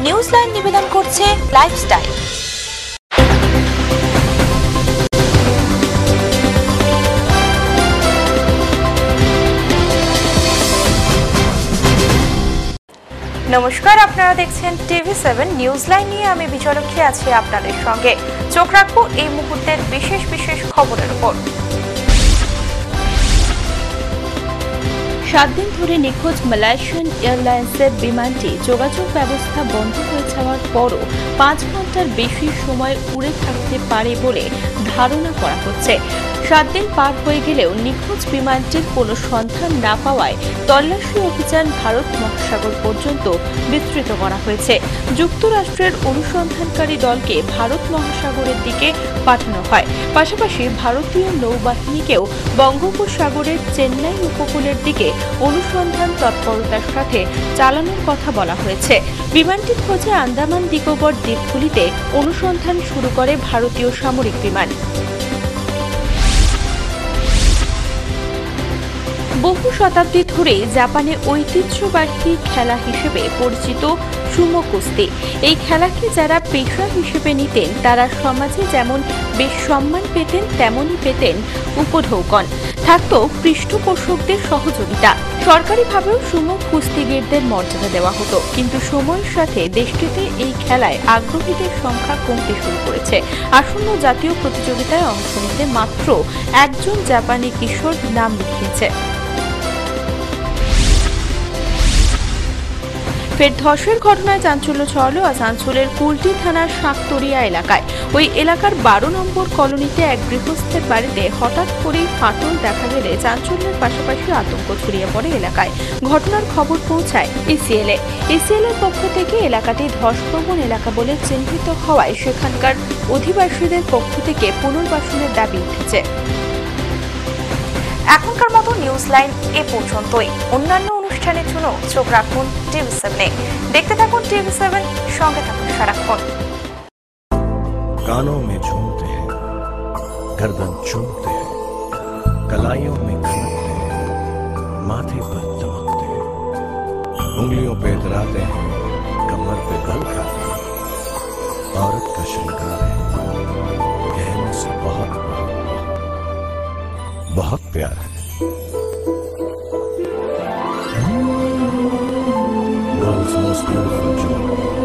নিউজলাইন নিবেদন করছে লাইফস্টাইল। নমস্কার, আপনারা দেখছেন TV7 নিউজলাইন নিয়ে আমি বিজয়লক্ষ্মী আছি আপনাদের সঙ্গে। চোখ রাখবো এই মুহূর্তের বিশেষ বিশেষ খবরের উপর। 7 দিন ধরে নিখোঁজ মালয়েশিয়ান এয়ারলাইন্সের বিমানটি যোগাযোগ ব্যবস্থা বন্ধ হয়ে যাওয়ার পরও 5 ঘন্টার বেশি সময় উড়ে থাকতে পারে বলে ধারণা করা হচ্ছে। 7 দিন পার হয়ে গেলেও নিখোঁজ বিমানটির কোনো সন্ধান না পাওয়ায় তল্লাশি অভিযান ভারত মহাসাগর পর্যন্ত বিস্তৃত করা হয়েছে। যুক্তরাষ্ট্রের অনুসন্ধানকারী দলকে ভারত মহাসাগরের দিকে পাঠানো হয়। পাশাপাশি ভারতীয় নৌবাহিনীকেও বঙ্গোপসাগরের চেন্নাই উপকূলের দিকে অনুসন্ধান তৎপরতার সাথে চালানোর কথা বলা হয়েছে। বিমানটির খোঁজে আন্দামান নিকোবর দ্বীপগুলিতে অনুসন্ধান শুরু করে ভারতীয় সামরিক বিমান। বহু শতাব্দী ধরে জাপানে ঐতিহ্যবাহী খেলা হিসেবে পরিচিত সুমো কুস্তি। এই খেলাকে যারা পেশা হিসেবে নিতেন তারা সমাজে যেমন বেশ সম্মান পেতেন, তেমনই পেতেন উপঢৌকন। থাকত পৃষ্ঠপোষকদের সহযোগিতা। সরকারিভাবেও সুমো কুস্তিগীরদের মর্যাদা দেওয়া হতো। কিন্তু সময়ের সাথে দেশটিতে এই খেলায় আগ্রহীদের সংখ্যা কমতে শুরু করেছে। আসন্ন জাতীয় প্রতিযোগিতায় অংশ নিতে মাত্র একজন জাপানি কিশোর নাম লিখিয়েছে। ফের ধসের ঘটনায় চাঞ্চল্য ছড়ালো আসানসোলের কুলটি থানার শাকতরিয়া এলাকায়। ওই এলাকার 12 নম্বর কলোনিতে এক গৃহস্থের বাড়িতে হঠাৎ করেই ফাটল দেখা গেলে চাঞ্চল্যের পাশাপাশি আতঙ্ক ছড়িয়ে পড়ে এলাকায়। ঘটনার খবর পৌঁছায় ECL এর পক্ষ থেকে এলাকাটি ধসপ্রবণ এলাকা বলে চিহ্নিত হওয়ায় সেখানকার অধিবাসীদের পক্ষ থেকে পুনর্বাসনের দাবি উঠেছে। এখনকার মতো নিউজলাইন এ পর্যন্তই। অন্যান্য অনুষ্ঠানের জন্য চোখ রাখুন TV7-এ। দেখতে থাকুন TV7, সঙ্গে থাকুন সারাক্ষণ। कानों में झूमते हैं, गर्दन चूमते हैं, कलाइयों में खनकते हैं, माथे पर दमकते हैं, उंगलियों पे इतराते हैं, कमर पे बल खाते हैं। औरत का श्रृंगार है, गहनों से बहुत बहुत प्यार है। World's most beautiful jewel.